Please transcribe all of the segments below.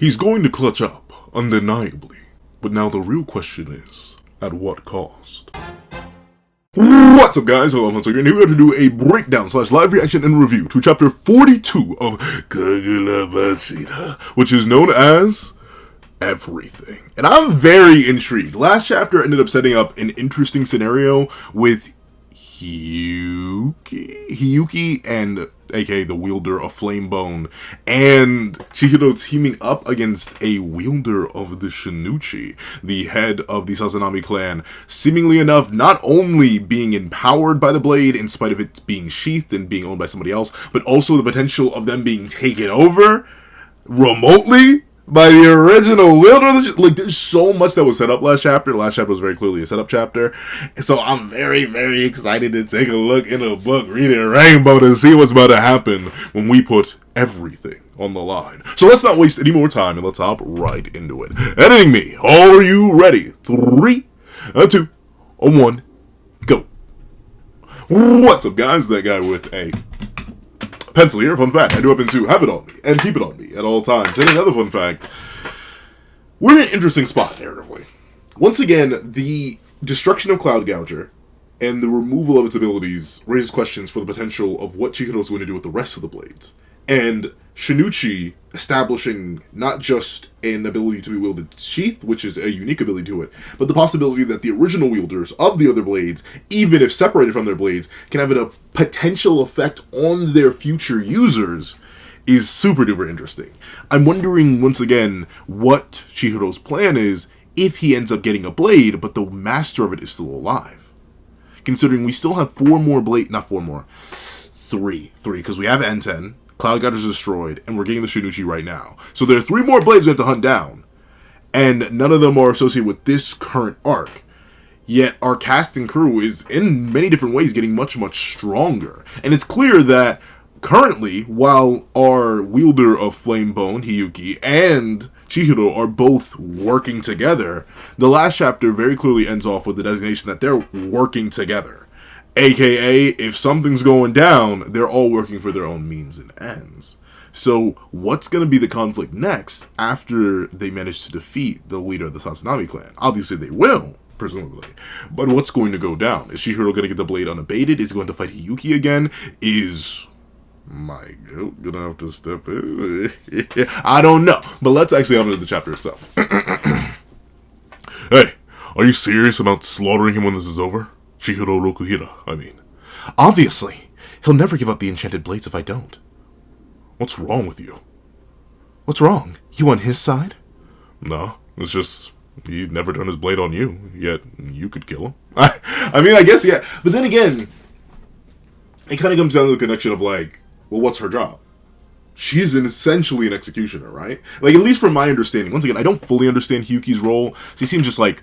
He's going to clutch up, undeniably. But now the real question is, at what cost? What's up guys, hello, I'm Hunter, and here we're going to do a breakdown / live reaction and review to chapter 42 of Kagurabachi, which is known as Everything. And I'm very intrigued. Last chapter ended up setting up an interesting scenario with Hiyuki and aka the wielder of Flamebone, and CHIIHIRO teaming up against a wielder of the Shinuchi, the head of the Sazanami clan, seemingly enough not only being empowered by the blade in spite of it being sheathed and being owned by somebody else, but also the potential of them being taken over remotely by the original wielder. Like, there's so much that was set up last chapter. Last chapter was very clearly a setup chapter. So I'm very, very excited to take a look in a book, read it Rainbow, to see what's about to happen when we put everything on the line. So let's not waste any more time and let's hop right into it. Editing me, are you ready? 3, 2, 1, go. What's up guys, that guy with a pencil here. Fun fact, I do happen to have it on me and keep it on me at all times. And another fun fact, we're in an interesting spot narratively. Once again, the destruction of Cloud Gouger and the removal of its abilities raises questions for the potential of what CHIIHIRO is going to do with the rest of the blades. And Shinuchi establishing not just an ability to be wielded sheath, which is a unique ability to it, but the possibility that the original wielders of the other blades, even if separated from their blades, can have a potential effect on their future users is super duper interesting. I'm wondering once again what CHIIHIRO's plan is if he ends up getting a blade, but the master of it is still alive. Considering we still have 3, because we have N10, Cloud Gouger is destroyed, and we're getting the Shinuchi right now. So there are 3 more blades we have to hunt down, and none of them are associated with this current arc. Yet our cast and crew is, in many different ways, getting much, much stronger. And it's clear that currently, while our wielder of Flamebone, Hiyuki, and CHIIHIRO are both working together, the last chapter very clearly ends off with the designation that they're working together. AKA, if something's going down, they're all working for their own means and ends. So, what's going to be the conflict next after they manage to defeat the leader of the Sazanami clan? Obviously they will, presumably. But what's going to go down? Is CHIIHIRO going to get the blade unabated? Is he going to fight Hiyuki again? Is my goat gonna have to step in? I don't know. But let's actually hop into the chapter itself. Hey, are you serious about slaughtering him when this is over? CHIIHIRO Rokuhira, I mean. Obviously. He'll never give up the enchanted blades if I don't. What's wrong with you? What's wrong? You on his side? No, it's just he's never turned his blade on you, yet you could kill him. I mean, I guess, yeah. But then again, it kind of comes down to the connection of like, well, what's her job? She's essentially an executioner, right? Like, at least from my understanding. Once again, I don't fully understand Hiyuki's role. She seems just like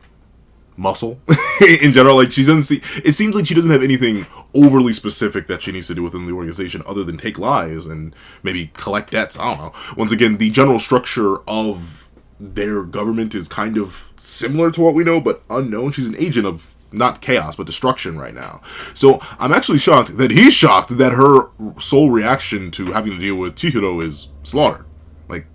muscle in general. Like, she doesn't see, it seems like she doesn't have anything overly specific that she needs to do within the organization other than take lives and maybe collect debts. I don't know. Once again, the general structure of their government is kind of similar to what we know, but unknown. She's an agent of not chaos, but destruction right now. So I'm actually shocked that he's shocked that her sole reaction to having to deal with CHIIHIRO is slaughter. Like,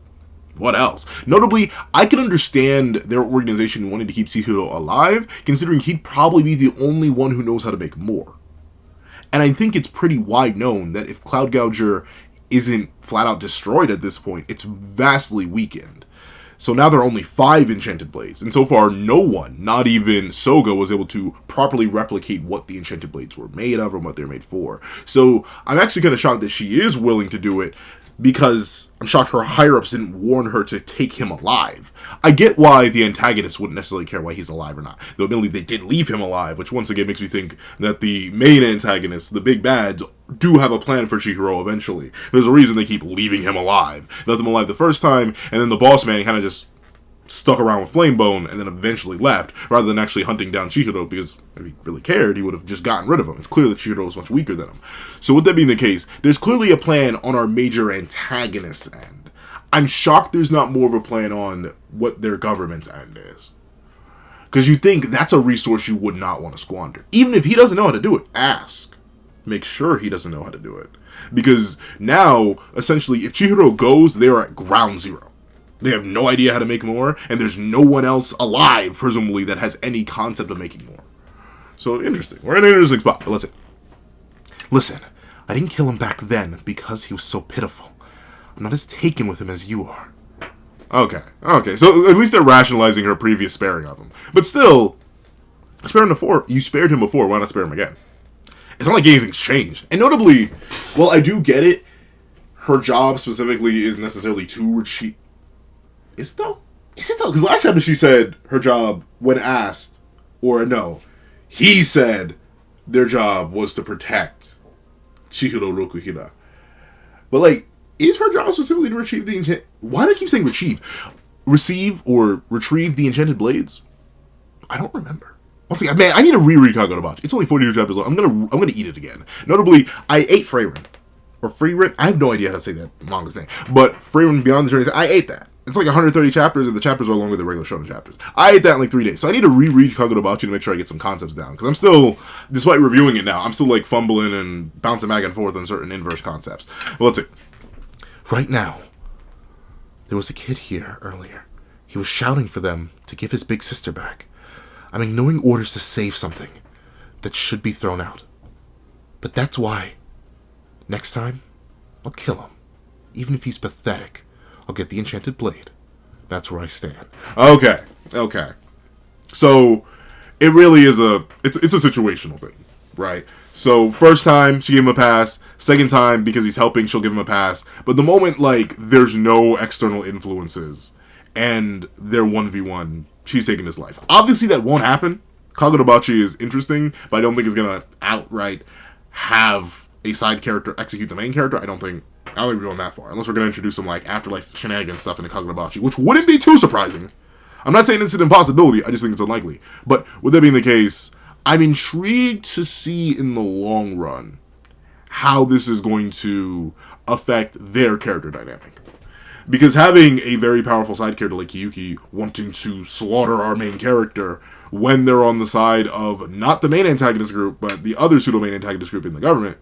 what else? Notably, I can understand their organization wanting to keep CHIIHIRO alive, considering he'd probably be the only one who knows how to make more. And I think it's pretty wide known that if Cloud Gouger isn't flat out destroyed at this point, it's vastly weakened. So now there are only 5 enchanted blades, and so far no one, not even Soga, was able to properly replicate what the enchanted blades were made of or what they're made for. So I'm actually kind of shocked that she is willing to do it, because I'm shocked her higher-ups didn't warn her to take him alive. I get why the antagonist wouldn't necessarily care why he's alive or not. Though admittedly they did leave him alive, which once again makes me think that the main antagonists, the big bads, do have a plan for CHIIHIRO eventually. There's a reason they keep leaving him alive. They left him alive the first time, and then the boss man kind of just stuck around with Flamebone and then eventually left, rather than actually hunting down CHIIHIRO, because if he really cared, he would have just gotten rid of him. It's clear that CHIIHIRO is much weaker than him. So with that being the case, there's clearly a plan on our major antagonist's end. I'm shocked there's not more of a plan on what their government's end is. Because you think that's a resource you would not want to squander. Even if he doesn't know how to do it, ask. Make sure he doesn't know how to do it. Because now, essentially, if CHIIHIRO goes, they're at ground zero. They have no idea how to make more, and there's no one else alive, presumably, that has any concept of making more. So, interesting. We're in an interesting spot, but let's see. Listen, I didn't kill him back then because he was so pitiful. I'm not as taken with him as you are. Okay. So, at least they're rationalizing her previous sparing of him. But still, you spared him before, why not spare him again? It's not like anything's changed. And notably, well, I do get it, her job specifically isn't necessarily to retrieve... Is it though? Because last chapter she said her job, when asked, or no, he said their job was to protect CHIIHIRO Rokuhira. But like, is her job specifically to retrieve the enchant? Why do I keep saying receive or retrieve the enchanted blades? I don't remember. Once again, man, I need to reread Kagurabachi. It's only 42 chapters long. I'm gonna eat it again. Notably, I ate Freyren. Or Freyren? I have no idea how to say that manga's name. But Freyren Beyond the Journey, I ate that. It's like 130 chapters, and the chapters are longer than regular shonen chapters. I ate that in like 3 days. So I need to reread Kagurabachi to make sure I get some concepts down. Because I'm still, despite reviewing it now, I'm still like fumbling and bouncing back and forth on certain inverse concepts. Well, let's see. Right now, there was a kid here earlier. He was shouting for them to give his big sister back. I'm ignoring orders to save something that should be thrown out. But that's why, next time, I'll kill him. Even if he's pathetic. I'll get the enchanted blade. That's where I stand. Okay. So, it really is it's a situational thing, right? So, first time, she gave him a pass. Second time, because he's helping, she'll give him a pass. But the moment, like, there's no external influences, and they're 1v1, she's taking his life. Obviously, that won't happen. Kagurabachi is interesting, but I don't think it's gonna outright have a side character execute the main character. I don't think we're going that far. Unless we're going to introduce some, like, afterlife shenanigans stuff into Kagurabachi, which wouldn't be too surprising. I'm not saying it's an impossibility, I just think it's unlikely. But with that being the case, I'm intrigued to see in the long run how this is going to affect their character dynamic. Because having a very powerful side character like Kiyuki wanting to slaughter our main character when they're on the side of not the main antagonist group, but the other pseudo-main antagonist group in the government,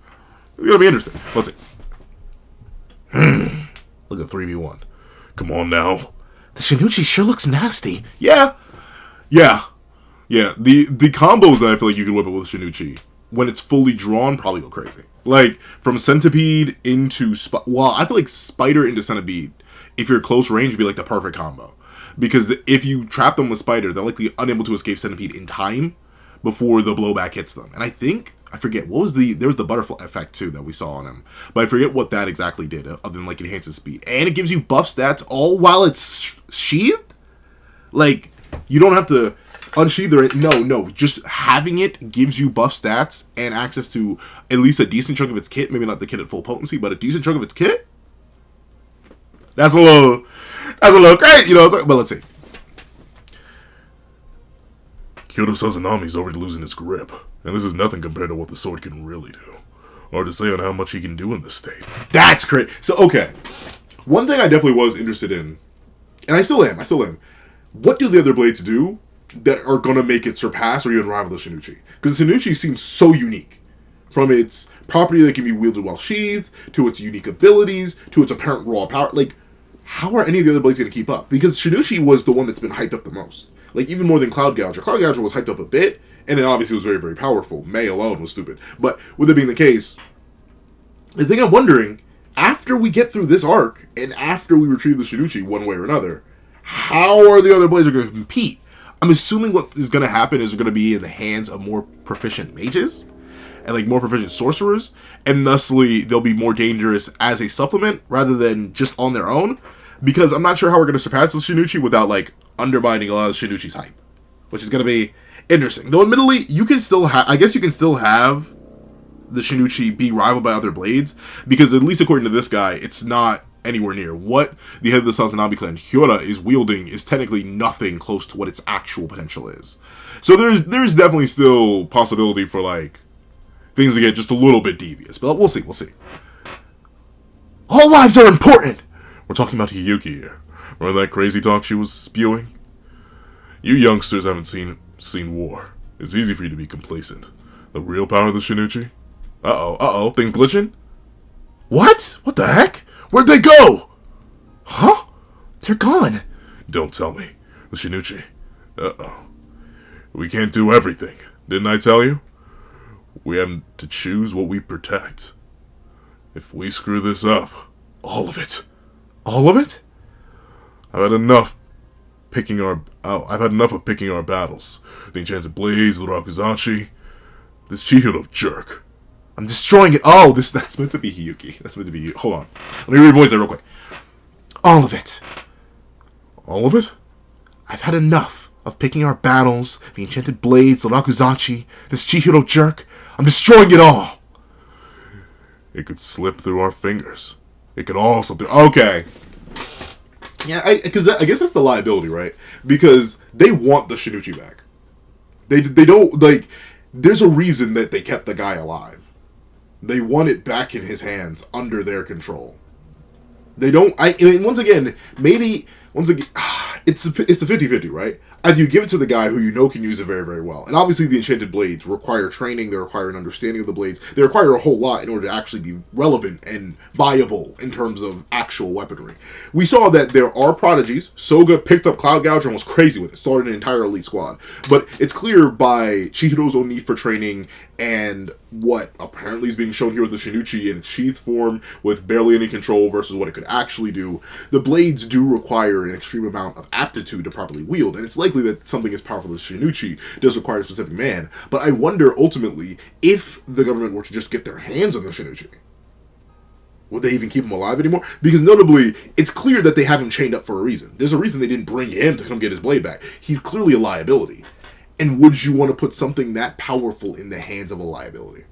it's going to be interesting. Let's see. Look at 3v1. Come on now. The Shinuchi sure looks nasty. Yeah. The combos that I feel like you can whip up with Shinuchi, when it's fully drawn, probably go crazy. Like, from Centipede into... I feel like Spider into Centipede, if you're close range, would be like the perfect combo. Because if you trap them with Spider, they're likely unable to escape Centipede in time before the blowback hits them. And I forget, there was the butterfly effect too that we saw on him. But I forget what that exactly did, other than like enhances speed. And it gives you buff stats all while it's sheathed? Like, you don't have to unsheathe or... No, just having it gives you buff stats and access to at least a decent chunk of its kit. Maybe not the kit at full potency, but a decent chunk of its kit? That's a little great, you know, but let's see. Kyoto Sazanami's already losing his grip, and this is nothing compared to what the sword can really do. Hard to say on how much he can do in this state. That's great. So, okay. One thing I definitely was interested in, and I still am, what do the other blades do that are going to make it surpass or even rival the Shinuchi? Because the Shinuchi seems so unique. From its property that can be wielded while sheathed, to its unique abilities, to its apparent raw power. Like, how are any of the other blades going to keep up? Because Shinuchi was the one that's been hyped up the most. Like, even more than Cloud Gouger. Cloud Gouger was hyped up a bit, and it obviously was very, very powerful. May alone was stupid. But with it being the case, the thing I'm wondering, after we get through this arc, and after we retrieve the Shinuchi one way or another, how are the other blades going to compete? I'm assuming what is going to happen is they're going to be in the hands of more proficient mages, and like more proficient sorcerers, and thusly they'll be more dangerous as a supplement rather than just on their own. Because I'm not sure how we're going to surpass the Shinuchi without like undermining a lot of Shinuchi's hype, which is going to be interesting. Though admittedly, you can still I guess you can still have the Shinuchi be rivaled by other blades, because at least according to this guy, it's not anywhere near what the head of the Sazanami clan, Hyora, is wielding is technically nothing close to what its actual potential is. So there's definitely still possibility for like things to get just a little bit devious, but we'll see. All lives are important. We're talking about Hiyuki here. Remember that crazy talk she was spewing? You youngsters haven't seen war. It's easy for you to be complacent. The real power of the Shinuchi? Uh-oh, things glitching? What? What the heck? Where'd they go? Huh? They're gone. Don't tell me. The Shinuchi. Uh-oh. We can't do everything. Didn't I tell you? We have to choose what we protect. If we screw this up, all of it. All of it? I've had enough I've had enough of picking our battles. The Enchanted Blades, the Rakuzachi, this CHIIHIRO jerk. I'm destroying it. Oh, that's meant to be Hiyuki. That's meant to be you. Hold on. Let me revoice that real quick. All of it. All of it? I've had enough of picking our battles, the Enchanted Blades, the Rakuzachi, this CHIIHIRO jerk. I'm destroying it all. It could slip through our fingers. It could all slip through. Okay. Yeah, I guess that's the liability, right? Because they want the Shinuchi back. They don't, like, there's a reason that they kept the guy alive. They want it back in his hands, under their control. They don't, I mean, once again, it's the 50-50, right? Either you give it to the guy who you know can use it very, very well. And obviously the Enchanted Blades require training, they require an understanding of the blades, they require a whole lot in order to actually be relevant and viable in terms of actual weaponry. We saw that there are prodigies. Soga picked up Cloud Gouger and was crazy with it, started an entire elite squad. But it's clear by CHIIHIRO's own need for training and what apparently is being shown here with the Shinuchi in its sheath form with barely any control versus what it could actually do, the blades do require an extreme amount of aptitude to properly wield, and it's likely that something as powerful as Shinuchi does require a specific man. But I wonder, ultimately, if the government were to just get their hands on the Shinuchi, would they even keep him alive anymore? Because notably, it's clear that they have him chained up for a reason. There's a reason they didn't bring him to come get his blade back. He's clearly a liability. And would you want to put something that powerful in the hands of a liability?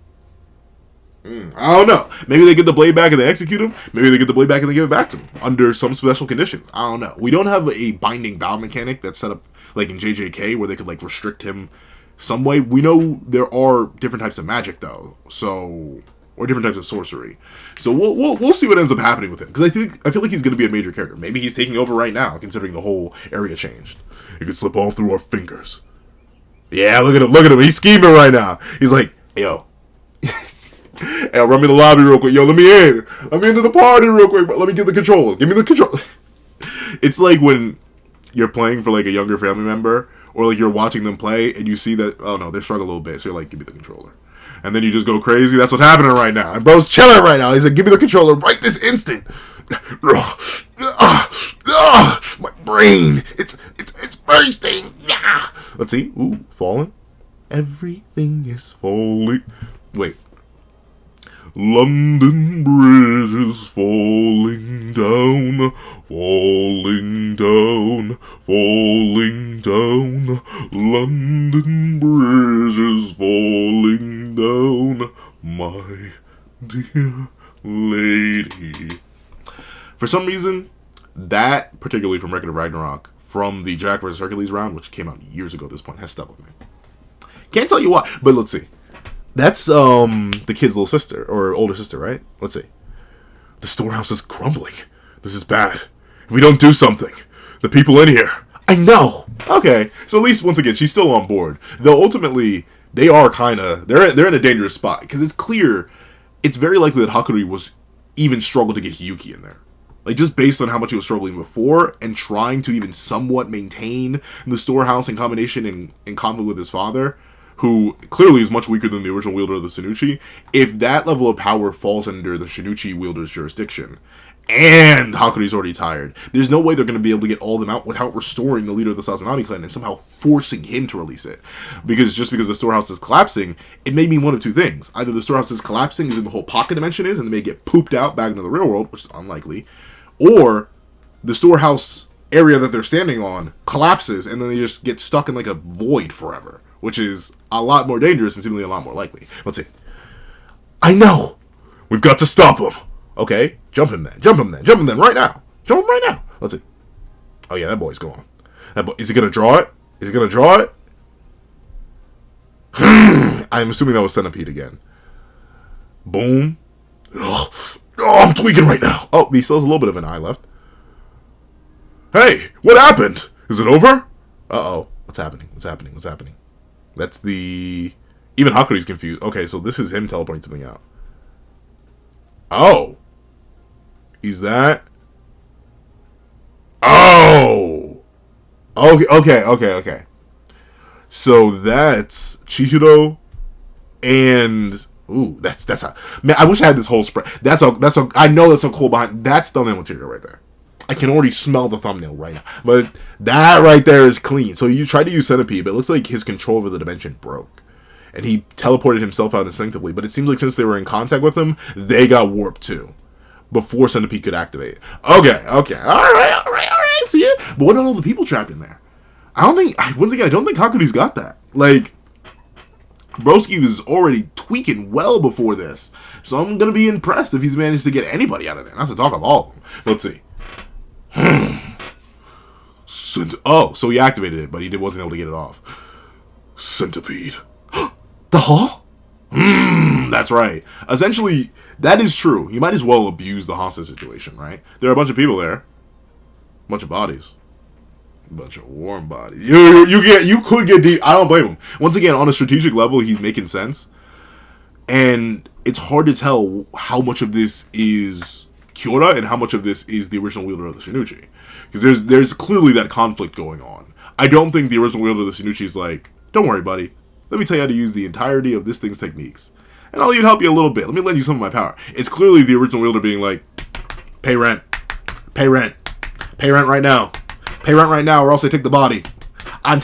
I don't know. Maybe they get the blade back and they execute him. Maybe they get the blade back and they give it back to him under some special conditions. I don't know. We don't have a binding vow mechanic that's set up like in JJK where they could like restrict him some way. We know there are different types of magic though, or different types of sorcery. So we'll see what ends up happening with him, because I feel like he's going to be a major character. Maybe he's taking over right now, considering the whole area changed. It could slip all through our fingers. Yeah, look at him. He's scheming right now. He's like, hey, yo. Hey, run me the lobby real quick. Yo, let me in. Let me into the party real quick. Let me get the controller. Give me the controller. It's like when you're playing for like a younger family member, or like you're watching them play and you see that, oh no, they struggle a little bit. So you're like, give me the controller. And then you just go crazy. That's what's happening right now. And bro's chilling right now. He's like, give me the controller right this instant. My brain. It's bursting. Let's see. Ooh, falling. Everything is falling. Wait. London Bridge is falling down, falling down, falling down. London Bridge is falling down, my dear lady. For some reason, that, particularly from Record of Ragnarok, from the Jack vs. Hercules round, which came out years ago at this point, has stuck with me. Can't tell you why, but let's see. That's the kid's little sister, or older sister, right? Let's see. The storehouse is crumbling. This is bad. If we don't do something, the people in here... I know! Okay, so at least, once again, she's still on board. Though, ultimately, they are kind of... They're in a dangerous spot, because it's clear... It's very likely that Hakuri was even struggled to get Hiyuki in there. Like, just based on how much he was struggling before, and trying to even somewhat maintain the storehouse in combination in conflict with his father... who clearly is much weaker than the original wielder of the Shinuchi. If that level of power falls under the Shinuchi wielder's jurisdiction, and Hakuri's already tired, there's no way they're going to be able to get all of them out without restoring the leader of the Sazanami clan and somehow forcing him to release it. Because just because the storehouse is collapsing, it may mean one of two things. Either the storehouse is collapsing, as in the whole pocket dimension is, and they may get pooped out back into the real world, which is unlikely, or the storehouse area that they're standing on collapses, and then they just get stuck in like a void forever. Which is a lot more dangerous and seemingly a lot more likely. Let's see. I know! We've got to stop him! Okay, jump him then. Jump him then, right now. Jump him right now. Let's see. Oh yeah, that boy's gone. Is he gonna draw it? Is he gonna draw it? I'm assuming that was Centipede again. Boom. Oh, I'm tweaking right now. Oh, he still has a little bit of an eye left. Hey, what happened? Is it over? Uh-oh. What's happening? That's the... Even Hakuri's confused. Okay, so this is him teleporting something out. Oh! Is that... Oh! Okay. So that's Chihiro and that's a man. I wish I had this whole spread. I know that's a cool behind. That's thumbnail material right there. I can already smell the thumbnail right now. But that right there is clean. So you tried to use Centipede, but it looks like his control over the dimension broke. And he teleported himself out instinctively. But it seems like since they were in contact with him, they got warped too. Before Centipede could activate. Okay. Alright. See it? But what about all the people trapped in there? I don't think Hakuryu's got that. Like, Broski was already tweaking well before this. So I'm going to be impressed if he's managed to get anybody out of there. Not to talk of all of them. Let's see. So he activated it, but he wasn't able to get it off. Centipede. The hall? That's right. Essentially, that is true. You might as well abuse the hostage situation, right? There are a bunch of people there. A bunch of bodies. A bunch of warm bodies. You could get deep. I don't blame him. Once again, on a strategic level, he's making sense. And it's hard to tell how much of this is Kyoda and how much of this is the original wielder of the Shinuchi. Because there's clearly that conflict going on. I don't think the original wielder of the Shinuchi is like, don't worry, buddy. Let me tell you how to use the entirety of this thing's techniques. And I'll even help you a little bit. Let me lend you some of my power. It's clearly the original wielder being like, pay rent. Pay rent. Pay rent right now. Pay rent right now or else I take the body. I'm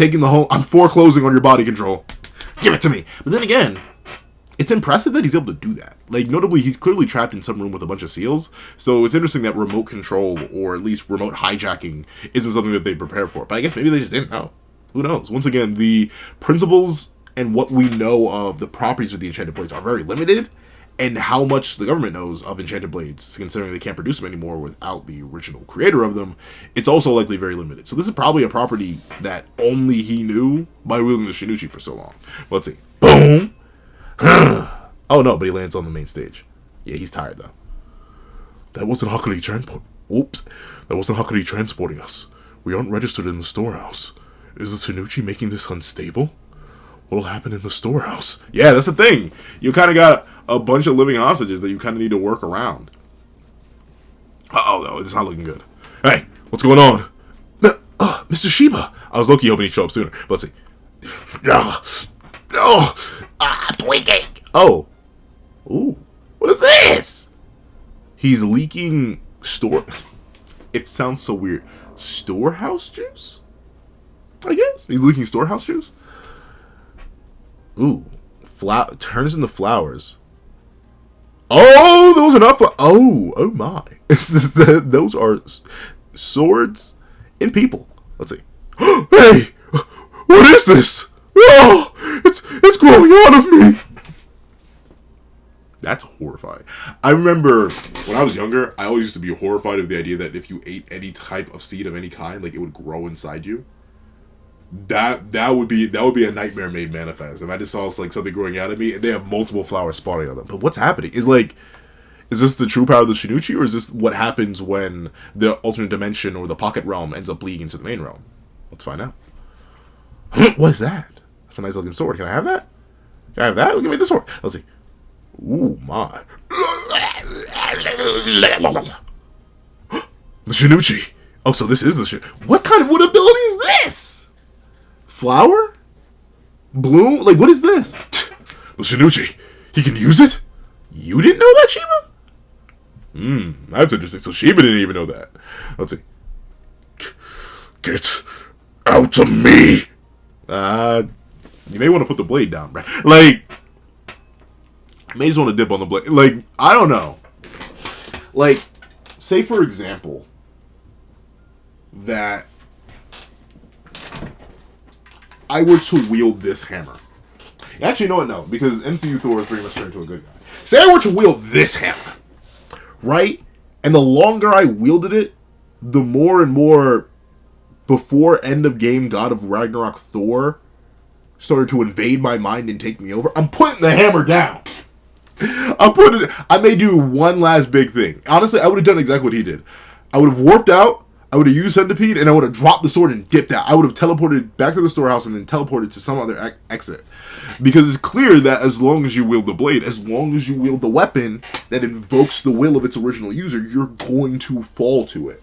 foreclosing on your body control. Give it to me. But then again, it's impressive that he's able to do that. Like, notably, he's clearly trapped in some room with a bunch of seals. So it's interesting that remote control, or at least remote hijacking, isn't something that they prepare for. But I guess maybe they just didn't know. Who knows? Once again, the principles and what we know of the properties of the enchanted blades are very limited. And how much the government knows of enchanted blades, considering they can't produce them anymore without the original creator of them, it's also likely very limited. So this is probably a property that only he knew by wielding the Shinuchi for so long. Let's see. Boom! Oh no, but he lands on the main stage. Yeah, he's tired though. That wasn't Hakuryu transporting us. We aren't registered in the storehouse. Is the Shinuchi making this unstable? What'll happen in the storehouse? Yeah, that's the thing. You kind of got a bunch of living hostages that you kind of need to work around. Though, it's not looking good. Hey, what's going on? Mr. Shiba. I was low-key hoping he'd show up sooner. But let's see. Tweaking. Oh. Ooh. What is this? He's leaking It sounds so weird. Storehouse juice? I guess. He's leaking storehouse juice? Ooh. Turns into flowers. Oh, those are not oh my. Those are swords and people. Let's see. Hey! What is this? Oh! It's growing out of me! That's horrifying. I remember when I was younger, I always used to be horrified of the idea that if you ate any type of seed of any kind, like, it would grow inside you. That would be a nightmare made manifest. If I just saw like something growing out of me and they have multiple flowers spawning on them. But what's happening? Is this the true power of the Shinuchi, or is this what happens when the alternate dimension or the pocket realm ends up bleeding into the main realm? Let's find out. What is that? That's a nice looking sword. Can I have that? Can I have that? Give me the sword. Let's see. Ooh, my. The Shinuchi. Oh, so this is the Shinuchi. What kind of wood ability is this? Flower? Bloom? Like, what is this? The Shinuchi. He can use it? You didn't know that, Shiba? That's interesting. So Shiba didn't even know that. Let's see. Get out of me! You may want to put the blade down, right? Like, I may just want to dip on the blade. Like, I don't know. Like, say for example, that I were to wield this hammer. Actually, you know what? No, because MCU Thor is pretty much turned into a good guy. Say I were to wield this hammer, right? And the longer I wielded it, the more and more before end of game God of Ragnarok Thor started to invade my mind and take me over. I'm putting the hammer down. I may do one last big thing. Honestly, I would have done exactly what he did. I would have warped out. I would have used Centipede, and I would have dropped the sword and dipped out. I would have teleported back to the storehouse and then teleported to some other exit. Because it's clear that as long as you wield the blade, as long as you wield the weapon that invokes the will of its original user, you're going to fall to it.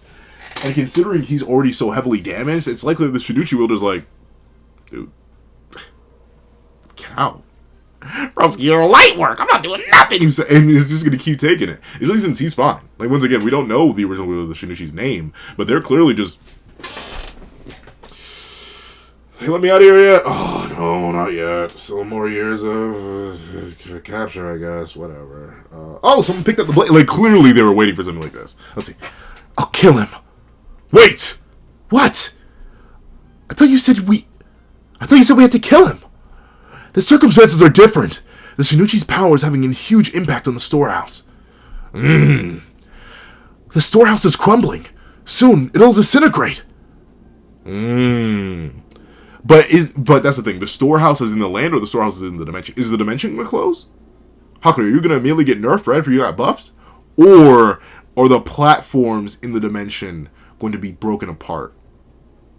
And considering he's already so heavily damaged, it's likely the Shinuchi wielder's like, dude, get out. Broski, you're light work. I'm not doing nothing. And he's just going to keep taking it. Especially since he's fine. Like, once again, we don't know the original wielder of the Shinuchi's name, but they're clearly just... Hey, let me out of here yet? Oh, no, not yet. Still more years of capture, I guess. Whatever. Someone picked up the blade. Like, clearly they were waiting for something like this. Let's see. I'll kill him. Wait! What? I thought you said we had to kill him. The circumstances are different. The Shinuchi's power is having a huge impact on the storehouse. The storehouse is crumbling. Soon, it'll disintegrate. But that's the thing. The storehouse is in the land or the storehouse is in the dimension? Is the dimension going to close? Haku, are you going to immediately get nerfed right after you got buffed? Or are the platforms in the dimension going to be broken apart?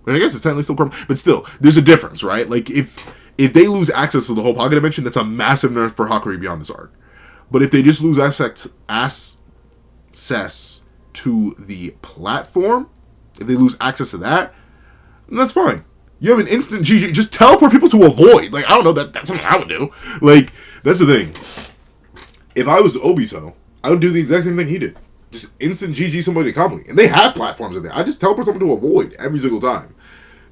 I guess it's technically still crumbling. But still, there's a difference, right? Like, if they lose access to the whole pocket dimension, that's a massive nerf for Hakurei beyond this arc. But if they just lose access to the platform, if they lose access to that, then that's fine. You have an instant GG. Just teleport people to avoid. Like, I don't know, that's something I would do. Like, that's the thing. If I was Obito, I would do the exact same thing he did. Just instant GG somebody to complete. And they have platforms in there. I just teleport someone to avoid every single time.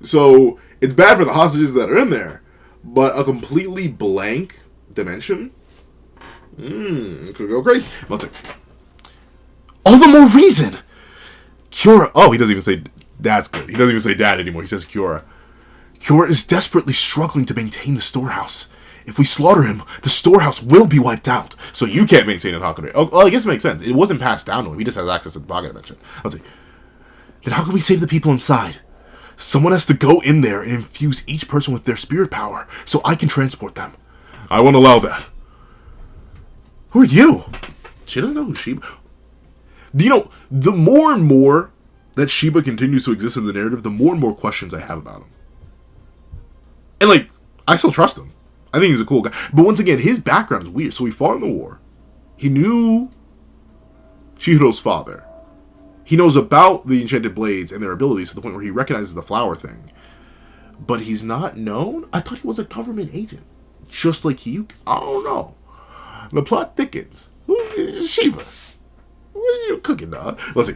So, it's bad for the hostages that are in there. But a completely blank dimension? It could go crazy. Let's see. All the more reason! Kyora. Oh, he doesn't even say that's good. He doesn't even say dad anymore. He says Kyora. Kyora is desperately struggling to maintain the storehouse. If we slaughter him, the storehouse will be wiped out. So you can't maintain it, Hakurei. Oh, well, I guess it makes sense. It wasn't passed down to him. He just has access to the pocket dimension. Let's see. Then how can we save the people inside? Someone has to go in there and infuse each person with their spirit power so I can transport them. I won't allow that. Who are you? She doesn't know who Shiba... You know, the more and more that Shiba continues to exist in the narrative, the more and more questions I have about him. And, like, I still trust him. I think he's a cool guy. But once again, his background is weird. So he fought in the war. He knew CHIIHIRO's father. He knows about the enchanted blades and their abilities to the point where he recognizes the flower thing. But he's not known? I thought he was a government agent. Just like Hyuki. I don't know. The plot thickens. Who is Shiba? What are you cooking, dog? Let's see.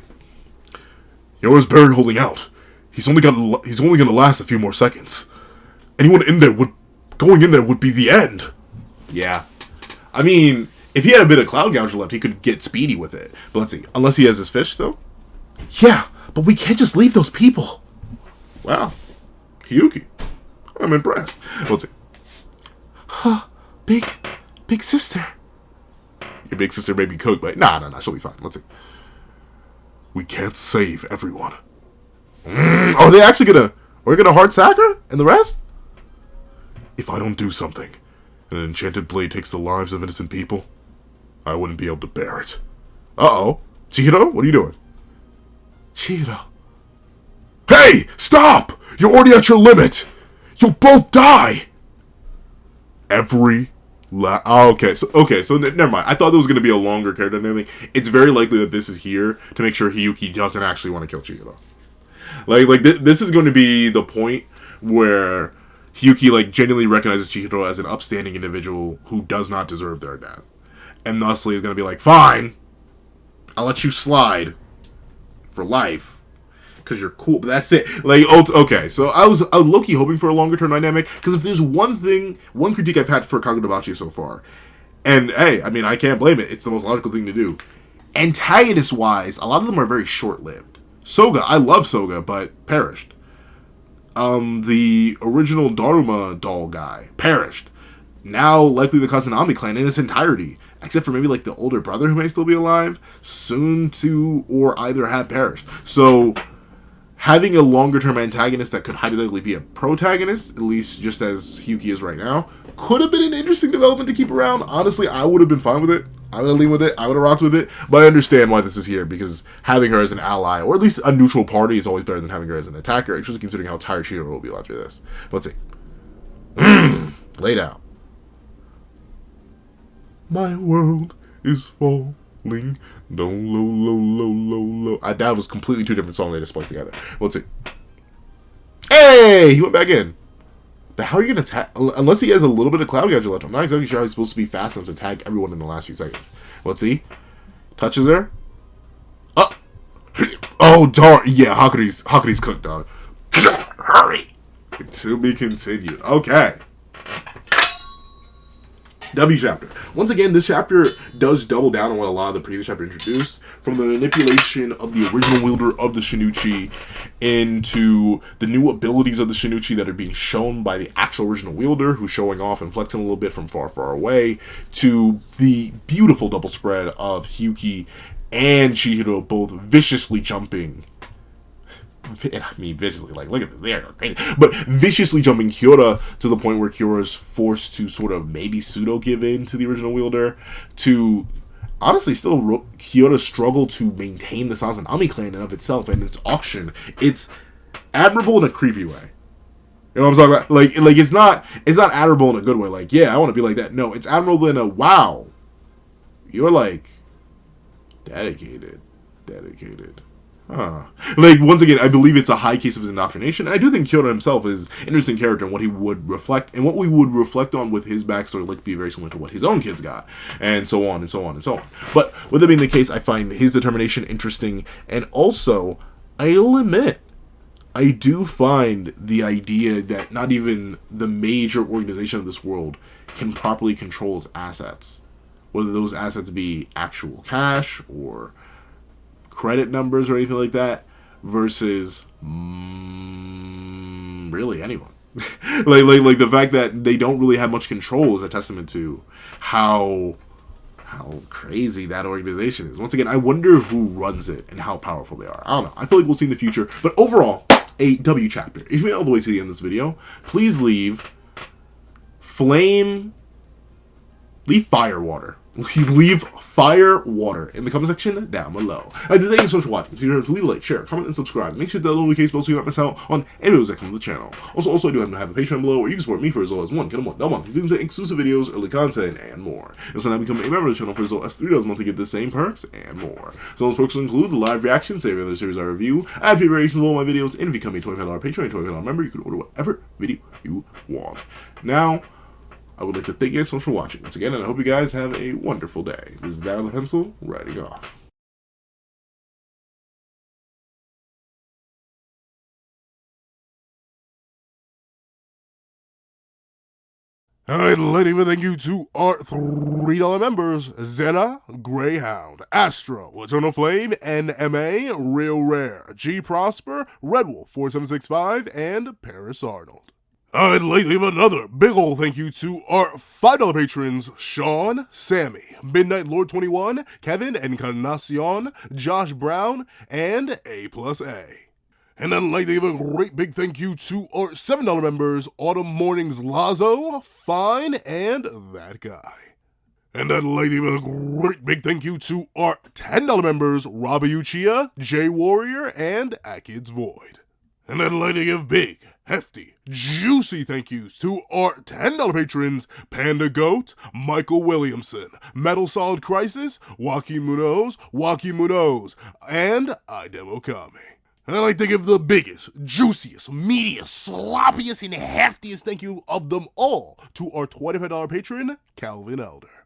Yora's barely holding out. He's only gonna last a few more seconds. Anyone going in there would be the end. Yeah. I mean, if he had a bit of Cloud Gouger left, he could get speedy with it. But let's see. Unless he has his fish still? Yeah, but we can't just leave those people. Wow. Hyuki. I'm impressed. Let's see. Huh. Big sister. Your big sister may be cooked, but... Nah, she'll be fine. Let's see. We can't save everyone. Are they actually gonna... Are we gonna hard sack her? And the rest? If I don't do something, and an enchanted blade takes the lives of innocent people, I wouldn't be able to bear it. Uh-oh. CHIIHIRO, what are you doing? CHIIHIRO. Hey! Stop! You're already at your limit! You'll both die! Okay, so never mind. I thought there was going to be a longer character dynamic. It's very likely that this is here to make sure Hyuki doesn't actually want to kill CHIIHIRO. Like this is going to be the point where Hyuki, like, genuinely recognizes CHIIHIRO as an upstanding individual who does not deserve their death. And thusly is going to be like, fine, I'll let you slide for life, because you're cool, but that's it. Like, okay, so I was low-key hoping for a longer-term dynamic, because if there's one critique I've had for Kagurabachi so far, and, hey, I mean, I can't blame it, it's the most logical thing to do. Antagonist-wise, a lot of them are very short-lived. Soga, I love Soga, but perished. The original Daruma doll guy perished. Now, likely the Kazunami clan in its entirety, except for maybe like the older brother who may still be alive, soon to or either have perished. So, having a longer term antagonist that could hypothetically be a protagonist, at least just as Hyuki is right now, could have been an interesting development to keep around. Honestly, I would have been fine with it. I would have leaned with it. I would have rocked with it. But I understand why this is here, because having her as an ally, or at least a neutral party, is always better than having her as an attacker, especially considering how tired CHIIHIRO will be after this. But let's see. Laid out. My world is falling Ling, don't low, low, low, low, low. That was completely two different songs they just spliced together. Let's see. Hey, he went back in. But how are you gonna tag? Unless he has a little bit of cloud gadget left. I'm not exactly sure how he's supposed to be fast enough to tag everyone in the last few seconds. Let's see. Touches there. Oh darn! Yeah, Hakuri's cooked, dog. Hurry. To be continued. Okay. W chapter. Once again, this chapter does double down on what a lot of the previous chapter introduced, from the manipulation of the original wielder of the Shinuchi into the new abilities of the Shinuchi that are being shown by the actual original wielder, who's showing off and flexing a little bit from far, far away, to the beautiful double spread of Hyuki and CHIIHIRO both viciously jumping. And I mean viciously, like, look at this, they are crazy. But viciously jumping Kyoto to the point where Kyoto is forced to sort of maybe pseudo give in to the original wielder. To honestly, still Kyoto struggle to maintain the Sazanami clan in of itself and its auction. It's admirable in a creepy way. You know what I'm talking about? Like it's not admirable in a good way. Like, yeah, I want to be like that. No, it's admirable in a wow. You're like dedicated. Like, once again, I believe it's a high case of his indoctrination, and I do think Kyoto himself is an interesting character and what he would reflect, and what we would reflect on with his backstory like be very similar to what his own kids got, and so on and so on and so on. But with that being the case, I find his determination interesting, and also, I'll admit, I do find the idea that not even the major organization of this world can properly control its assets, whether those assets be actual cash or credit numbers or anything like that, versus really anyone. like the fact that they don't really have much control is a testament to how crazy that organization is. Once again, I wonder who runs it and how powerful they are. I don't know. I feel like we'll see in the future. But overall, a W chapter. If you made it all the way to the end of this video, please leave fire water. Leave fire water in the comment section down below. I do thank you so much for watching. If you remember to leave a like, share, comment, and subscribe. Make sure to notification bell so you don't miss out on any videos that come to the channel. Also, I do have a Patreon below where you can support me for as low as $1 month, including exclusive videos, early content, and more. And so now become a member of the channel for as low as $3 a month to get the same perks and more. So those perks will include the live reactions, save other series I review, add free variations of all my videos, and if you become a $25 Patreon, $25 member, you can order whatever video you want. Now, I would like to thank you guys so much for watching once again, and I hope you guys have a wonderful day. This is Dad with a Pencil, writing off. I'd like to even thank you to our $3 members, Zena, Greyhound, Astro, Eternal Flame, NMA, Real Rare, G Prosper, Red Wolf 4765, and Paris Arnold. I'd like to leave another big ol' thank you to our $5 patrons, Sean, Sammy, Midnight Lord 21, Kevin Encarnacion, Josh Brown, and A+A. And I'd like to give a great big thank you to our $7 members, Autumn Mornings Lazo, Fine, and That Guy. And I'd like to give a great big thank you to our $10 members, Robbie Uchiha, Jay Warrior, and Akid's Void. And I'd like to give big, hefty, juicy thank yous to our $10 patrons, Panda Goat, Michael Williamson, Metal Solid Crisis, Joaquin Munoz, and Idem Okami. And I'd like to give the biggest, juiciest, meatiest, sloppiest, and heftiest thank you of them all to our $25 patron, Calvin Elder.